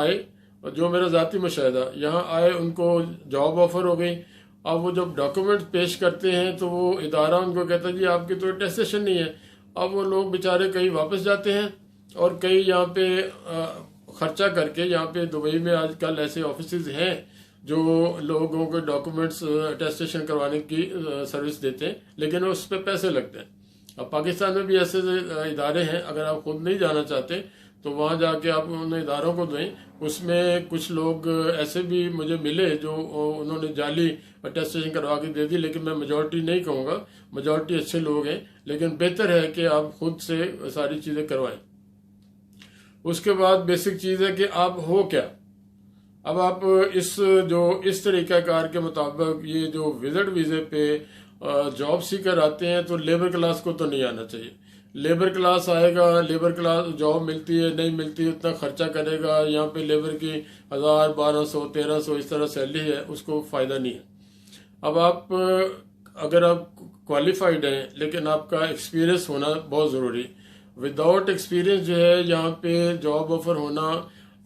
आए, जो मेरा ज़ाती मुशाहिदा, यहाँ आए उनको जॉब ऑफर हो गई। अब वो जब डॉक्यूमेंट पेश करते हैं तो वो इदारा उनको कहता है जी आपकी तो अटेस्टेशन नहीं है। अब वो लोग बेचारे कहीं वापस जाते हैं और कई यहाँ पे खर्चा करके, यहाँ पे दुबई में आजकल ऐसे ऑफिसेज हैं जो लोगों के डॉक्यूमेंट्स अटेस्टेशन करवाने की सर्विस देते हैं, लेकिन उस पर पैसे लगते हैं। अब पाकिस्तान में भी ऐसे इदारे हैं, अगर आप खुद नहीं जाना चाहते तो वहाँ जाके आप उन इदारों को दें। उसमें कुछ लोग ऐसे भी मुझे मिले जो उन्होंने जाली अटेस्टेशन करवा के दे दी, लेकिन मैं मेजॉरिटी नहीं कहूँगा, मेजॉरिटी अच्छे लोग हैं, लेकिन बेहतर है कि आप खुद से सारी चीज़ें करवाएं। उसके बाद बेसिक चीज़ है कि आप हो क्या। अब आप इस तरीक़ाकार के मुताबिक ये जो विजिट वीज़े पे जॉब सीकर आते हैं तो लेबर क्लास को तो नहीं आना चाहिए। लेबर क्लास आएगा, लेबर क्लास जॉब मिलती है नहीं मिलती है उतना खर्चा करेगा। यहाँ पे लेबर की 1000, 1200, 1300 इस तरह सैलरी है, उसको फ़ायदा नहीं है। अब अगर आप क्वालिफाइड हैं लेकिन आपका एक्सपीरियंस होना बहुत ज़रूरी। विदाउट एक्सपीरियंस जो है यहाँ पे जॉब ऑफर होना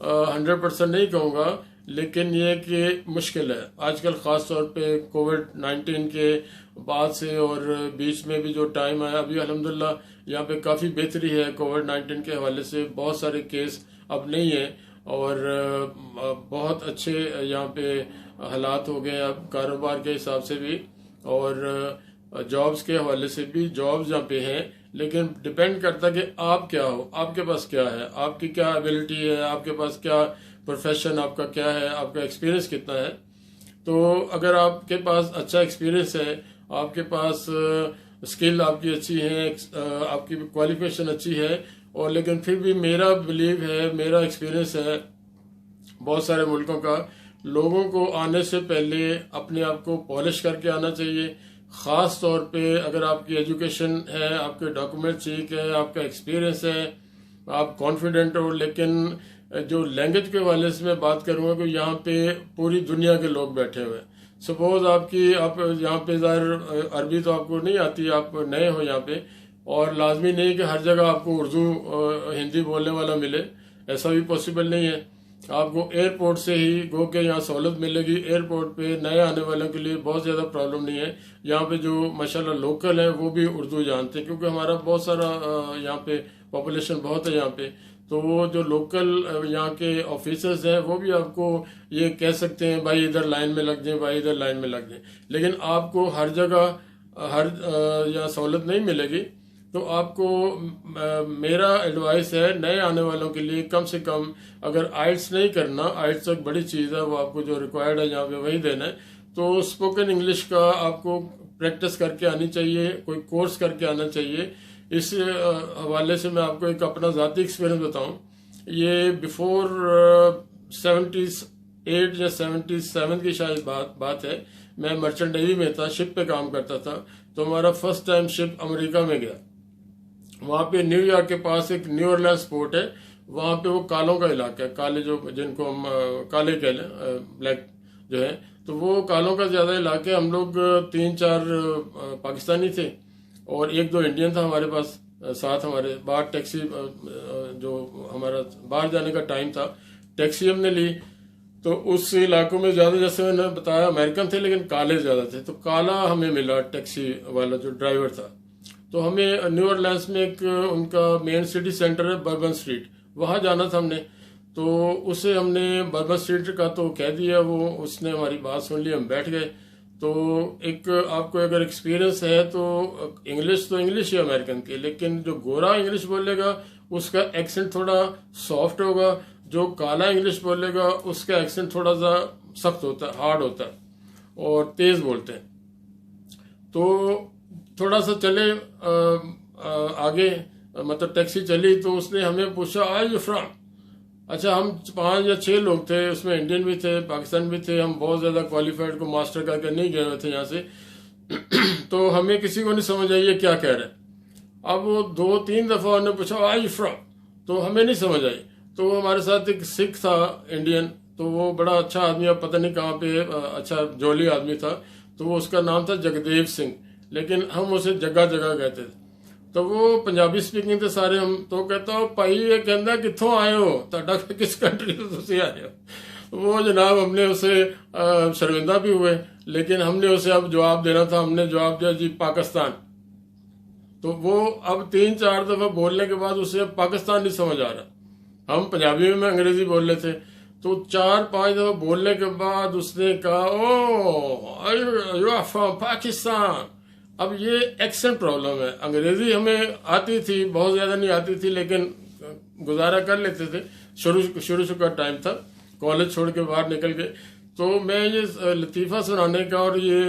100% नहीं कहूँगा, लेकिन ये कि मुश्किल है आजकल, ख़ास तौर पे कोविड-19 के बाद से और बीच में भी जो टाइम आया, अभी अल्हम्दुलिल्लाह यहाँ पे काफ़ी बेहतरी है। कोविड-19 के हवाले से बहुत सारे केस अब नहीं है और बहुत अच्छे यहाँ पे हालात हो गए अब कारोबार के हिसाब से भी और जॉब्स के हवाले से भी। जॉब्स यहाँ पे हैं, लेकिन डिपेंड करता है कि आप क्या हो, आपके पास क्या है, आपकी क्या एबिलिटी है, आपके पास क्या प्रोफेशन आपका क्या है, आपका एक्सपीरियंस कितना है। तो अगर आपके पास अच्छा एक्सपीरियंस है, आपके पास स्किल आपकी अच्छी है, आपकी क्वालिफिकेशन अच्छी है, और लेकिन फिर भी मेरा बिलीव है, मेरा एक्सपीरियंस है बहुत सारे मुल्कों का, लोगों को आने से पहले अपने आप को पॉलिश करके आना चाहिए। ख़ास तौर पे अगर आपकी एजुकेशन है, आपके डॉक्यूमेंट ठीक है, आपका एक्सपीरियंस है, आप कॉन्फिडेंट हो। लेकिन जो लैंग्वेज के हवाले से मैं बात करूँगा कि यहाँ पे पूरी दुनिया के लोग बैठे हुए हैं। सपोज आप यहाँ पे ज़ाहिर अरबी तो आपको नहीं आती, आप नए हो यहाँ पे, और लाजमी नहीं कि हर जगह आपको उर्दू हिंदी बोलने वाला मिले, ऐसा भी पॉसिबल नहीं है। आपको एयरपोर्ट से ही गो के यहाँ सहूलत मिलेगी। एयरपोर्ट पे नए आने वालों के लिए बहुत ज़्यादा प्रॉब्लम नहीं है। यहाँ पे जो माशाल्लाह लोकल है वो भी उर्दू जानते हैं, क्योंकि हमारा बहुत सारा यहाँ पे पॉपुलेशन बहुत है यहाँ पे। तो वो जो लोकल यहाँ के ऑफिसर्स हैं वो भी आपको ये कह सकते हैं भाई इधर लाइन में लग जाए, भाई इधर लाइन में लग जाए। लेकिन आपको हर जगह यहाँ सहूलत नहीं मिलेगी। तो आपको मेरा एडवाइस है नए आने वालों के लिए, कम से कम अगर आइल्स नहीं करना, आइल्स एक बड़ी चीज़ है, वो आपको जो रिक्वायर्ड है यहाँ पे वही देना है। तो स्पोकन इंग्लिश का आपको प्रैक्टिस करके आनी चाहिए, कोई कोर्स करके आना चाहिए। इस हवाले से मैं आपको एक अपना ज़ाती एक्सपीरियंस बताऊं। ये बिफोर 78 या 77 की शायद बात है। मैं मर्चेंट नेवी में था, शिप पे काम करता था। तो हमारा फर्स्ट टाइम शिप अमेरिका में गया। वहाँ पे न्यूयॉर्क के पास एक न्यू ऑरलीन्स पोर्ट है, वहाँ पे वो कालों का इलाका है, काले जिनको हम काले कह लें, ब्लैक जो है, तो वो कालों का ज़्यादा इलाका है। हम लोग 3-4 पाकिस्तानी थे और 1-2 इंडियन था हमारे पास साथ। हमारे बाहर टैक्सी, जो हमारा बाहर जाने का टाइम था, टैक्सी हमने ली। तो उस इलाकों में ज़्यादा, जैसे मैंने बताया, अमेरिकन थे लेकिन काले ज़्यादा थे। तो काला हमें मिला, टैक्सी वाला जो ड्राइवर था। तो हमें न्यू ऑरलीन्स में एक उनका मेन सिटी सेंटर है बर्बन स्ट्रीट, वहाँ जाना था हमने। तो उसे हमने बर्बन स्ट्रीट का तो कह दिया, वो उसने हमारी बात सुन ली, हम बैठ गए। तो एक आपको अगर एक्सपीरियंस है तो इंग्लिश तो इंग्लिश ही अमेरिकन की, लेकिन जो गोरा इंग्लिश बोलेगा उसका एक्सेंट थोड़ा सॉफ्ट होगा, जो काला इंग्लिश बोलेगा उसका एक्सेंट थोड़ा सा सख्त होता है, हार्ड होता है और तेज बोलते हैं। तो थोड़ा सा चले आगे, मतलब टैक्सी चली तो उसने हमें पूछा आर यू फ्रॉम। अच्छा, हम 5 या 6 लोग थे, उसमें इंडियन भी थे, पाकिस्तान भी थे। हम बहुत ज़्यादा क्वालिफाइड को मास्टर करके नहीं गए हुए थे यहाँ से। तो हमें किसी को नहीं समझ आई ये क्या कह रहे हैं। अब वो 2-3 दफ़ा उन्होंने पूछा आर यू फ्रॉम, तो हमें नहीं समझ आई। तो हमारे साथ एक सिख था इंडियन, तो वो बड़ा अच्छा आदमी, अब पता नहीं कहाँ पे, अच्छा जोली आदमी था। तो वो उसका नाम था जगदेव सिंह, लेकिन हम उसे जगह जगह कहते थे। तो वो पंजाबी स्पीकिंग थे सारे हम, तो कहता हो भाई ये कहता कितों आए हो, ਤੁਹਾਡਾ किस कंट्री ਤੋਂ ਤੁਸੀਂ आए हो। वो जनाब हमने उसे शर्मिंदा भी हुए, लेकिन हमने उसे अब जवाब देना था, हमने जवाब दिया जी पाकिस्तान। तो वो अब 3-4 दफा बोलने के बाद उसे अब पाकिस्तान नहीं समझ आ रहा। हम पंजाबी में अंग्रेजी बोल रहे थे, तो 4-5 दफा बोलने के बाद उसने कहा ओ यू आर फ्रॉम पाकिस्तान। अब ये एक्सेंट प्रॉब्लम है। अंग्रेजी हमें आती थी, बहुत ज्यादा नहीं आती थी, लेकिन गुजारा कर लेते थे। शुरू का टाइम था, कॉलेज छोड़ के बाहर निकल के। तो मैं ये लतीफ़ा सुनाने का, और ये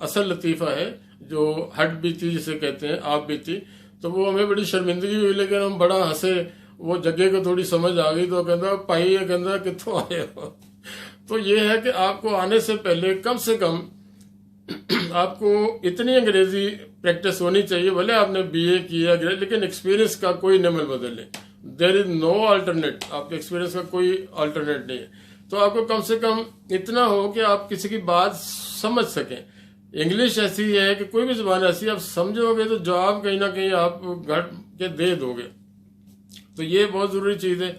असल लतीफ़ा है जो हट बीती जिसे कहते हैं, आप बीती, तो वो हमें बड़ी शर्मिंदगी हुई, लेकिन हम बड़ा हंसे। वो जगह को थोड़ी समझ आ गई, तो कहता भाई ये कहता कितों आए हो। तो ये है कि आपको आने से पहले कम से कम आपको इतनी अंग्रेजी प्रैक्टिस होनी चाहिए। भले आपने बीए किया, लेकिन एक्सपीरियंस का कोई नमल बदले, देयर इज नो अल्टरनेट। आपके एक्सपीरियंस का कोई अल्टरनेट नहीं है। तो आपको कम से कम इतना हो कि आप किसी की बात समझ सकें। इंग्लिश ऐसी है कि कोई भी जुबान ऐसी, आप समझोगे तो जवाब कहीं ना कहीं आप घट के दे दोगे। तो ये बहुत जरूरी चीज है।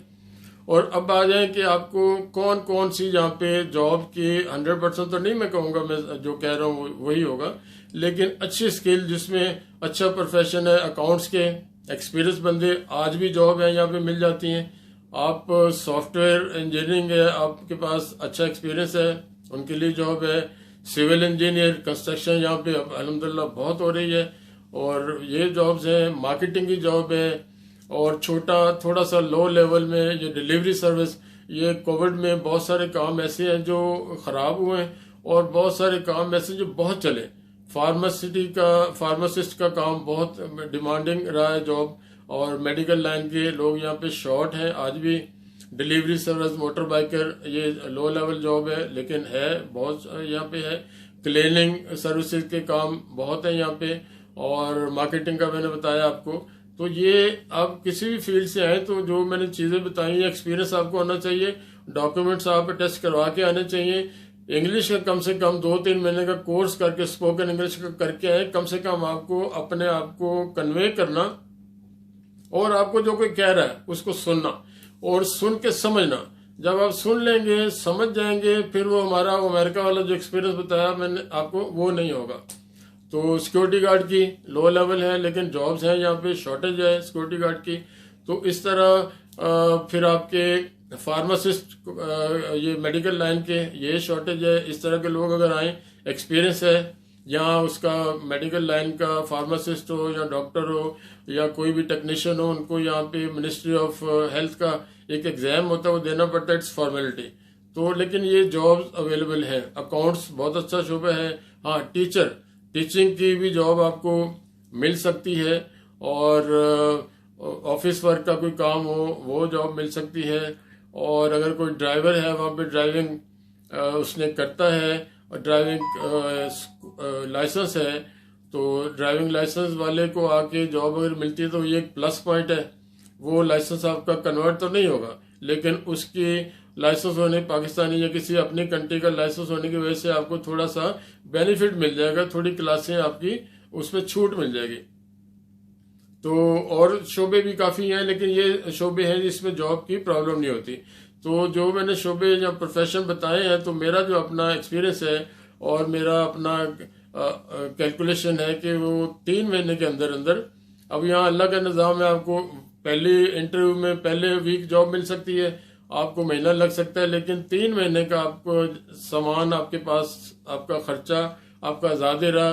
और अब आ जाए कि आपको कौन कौन सी यहाँ पे जॉब की 100% तो नहीं मैं कहूँगा, मैं जो कह रहा हूँ वही होगा, लेकिन अच्छी स्किल जिसमें अच्छा प्रोफेशन है, अकाउंट्स के एक्सपीरियंस बंदे आज भी जॉब है यहाँ पे मिल जाती हैं। आप सॉफ्टवेयर इंजीनियरिंग है, आपके पास अच्छा एक्सपीरियंस है, उनके लिए जॉब है। सिविल इंजीनियर, कंस्ट्रक्शन यहाँ पे अल्हम्दुलिल्लाह बहुत हो रही है, और ये जॉब्स हैं। मार्केटिंग की जॉब है, और छोटा थोड़ा सा लो लेवल में ये डिलीवरी सर्विस। ये कोविड में बहुत सारे काम ऐसे हैं जो खराब हुए हैं, और बहुत सारे काम ऐसे जो बहुत चले। फार्मासिस्ट का काम बहुत डिमांडिंग रहा है जॉब, और मेडिकल लाइन के लोग यहाँ पे शॉर्ट हैं आज भी। डिलीवरी सर्विस, मोटर बाइकर, ये लो लेवल जॉब है, लेकिन है बहुत यहाँ पे है। क्लीनिंग सर्विसेज के काम बहुत है यहाँ पे, और मार्केटिंग का मैंने बताया आपको। तो ये आप किसी भी फील्ड से आए तो जो मैंने चीजें बताई, एक्सपीरियंस आपको होना चाहिए, डॉक्यूमेंट्स आप टेस्ट करवा के आने चाहिए। इंग्लिश का कम से कम 2-3 महीने का कोर्स करके, स्पोकन इंग्लिश का करके आए। कम से कम आपको अपने आप को कन्वे करना, और आपको जो कोई कह रहा है उसको सुनना, और सुन के समझना। जब आप सुन लेंगे, समझ जाएंगे, फिर वो हमारा अमेरिका वाला जो एक्सपीरियंस बताया मैंने आपको, वो नहीं होगा। तो सिक्योरिटी गार्ड की लो लेवल है, लेकिन जॉब्स हैं यहाँ पे, शॉर्टेज है सिक्योरिटी गार्ड की। तो इस तरह फिर आपके फार्मासिस्ट, ये मेडिकल लाइन के, ये शॉर्टेज है। इस तरह के लोग अगर आए, एक्सपीरियंस है यहाँ उसका, मेडिकल लाइन का, फार्मासिस्ट हो या डॉक्टर हो या कोई भी टेक्नीशियन हो, उनको यहाँ पे मिनिस्ट्री ऑफ हेल्थ का एक एग्जाम होता है, वो देना पड़ता है, इट्स फॉर्मेलिटी। तो लेकिन ये जॉब्स अवेलेबल है। अकाउंट्स बहुत अच्छा शोबा है। हाँ, टीचिंग की भी जॉब आपको मिल सकती है, और ऑफिस वर्क का कोई काम हो वो जॉब मिल सकती है। और अगर कोई ड्राइवर है वहाँ पे, ड्राइविंग उसने करता है, और ड्राइविंग लाइसेंस है, तो ड्राइविंग लाइसेंस वाले को आके जॉब अगर मिलती है तो ये एक प्लस पॉइंट है। वो लाइसेंस आपका कन्वर्ट तो नहीं होगा, लेकिन उसकी लाइसेंस होने, पाकिस्तानी या किसी अपनी कंट्री का लाइसेंस होने की वजह से आपको थोड़ा सा बेनिफिट मिल जाएगा, थोड़ी क्लासें आपकी उसमें छूट मिल जाएगी। तो और शोबे भी काफी हैं, लेकिन ये शोबे हैं जिसमें जॉब की प्रॉब्लम नहीं होती। तो जो मैंने शोबे या प्रोफेशन बताए हैं, तो मेरा जो अपना एक्सपीरियंस है और मेरा अपना कैलकुलेशन है कि वो 3 महीने के अंदर अंदर, अब यहाँ अल्लाह का निज़ाम है, आपको पहले इंटरव्यू में पहले वीक जॉब मिल सकती है, आपको महीना लग सकता है, लेकिन 3 महीने का आपको सामान आपके पास, आपका खर्चा आपका ज़्यादा रहा,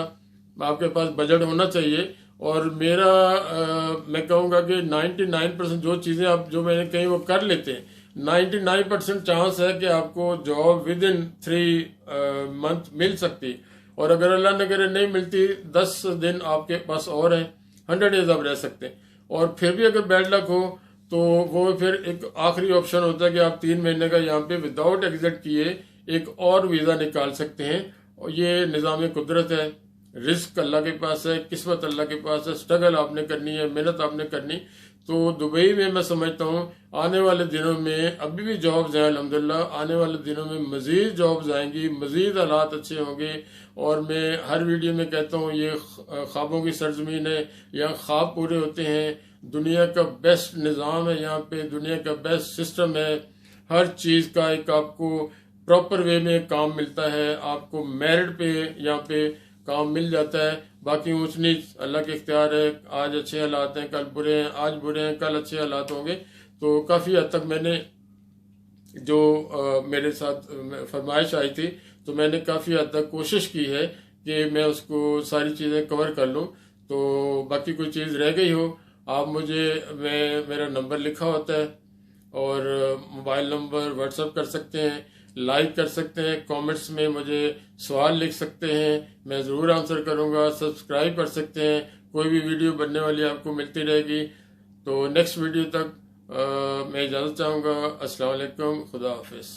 आपके पास बजट होना चाहिए। और मेरा मैं कहूँगा कि 99% जो चीज़ें आप जो मैंने कहीं वो कर लेते हैं, 99% चांस है कि आपको जॉब विद इन 3 मंथ मिल सकती। और अगर अल्लाह न करे नहीं मिलती, 10 दिन आपके पास और है, 100 डेज आप रह सकते हैं। और फिर भी अगर बैड लक हो तो वो फिर एक आखिरी ऑप्शन होता है कि आप 3 महीने का यहाँ पे विदाउट एग्जिट किए एक और वीज़ा निकाल सकते हैं। और ये निज़ाम कुदरत है, रिस्क अल्लाह के पास है, किस्मत अल्लाह के पास है, स्ट्रगल आपने करनी है, मेहनत आपने करनी। तो दुबई में मैं समझता हूँ आने वाले दिनों में अभी भी जॉब्स हैं अल्हम्दुलिल्लाह, आने वाले दिनों में मज़ीद जॉब्स आएंगी, मज़ीद हालात अच्छे होंगे। और मैं हर वीडियो में कहता हूँ ये ख्वाबों की सरजमीन है, यहाँ ख्वाब पूरे होते हैं, दुनिया का बेस्ट निज़ाम है यहाँ पे, दुनिया का बेस्ट सिस्टम है, हर चीज़ का एक आपको प्रॉपर वे में काम मिलता है, आपको मेरिट पे यहाँ पे काम मिल जाता है। बाकी ऊंच नीच अल्लाह के इख्तियार है, आज अच्छे हालात हैं कल बुरे हैं, आज बुरे हैं कल अच्छे हालात होंगे। तो काफ़ी हद तक मैंने जो मेरे साथ फरमाइश आई थी तो मैंने काफ़ी हद तक कोशिश की है कि मैं उसको सारी चीज़ें कवर कर लूँ। तो बाकी कोई चीज़ रह गई हो आप मुझे, मेरा नंबर लिखा होता है और मोबाइल नंबर व्हाट्सएप कर सकते हैं, लाइक कर सकते हैं, कमेंट्स में मुझे सवाल लिख सकते हैं, मैं ज़रूर आंसर करूँगा। सब्सक्राइब कर सकते हैं, कोई भी वीडियो बनने वाली आपको मिलती रहेगी। तो नेक्स्ट वीडियो तक मैं इजाज़त चाहूँगा। अस्सलाम वालेकुम, खुदा हाफिज़।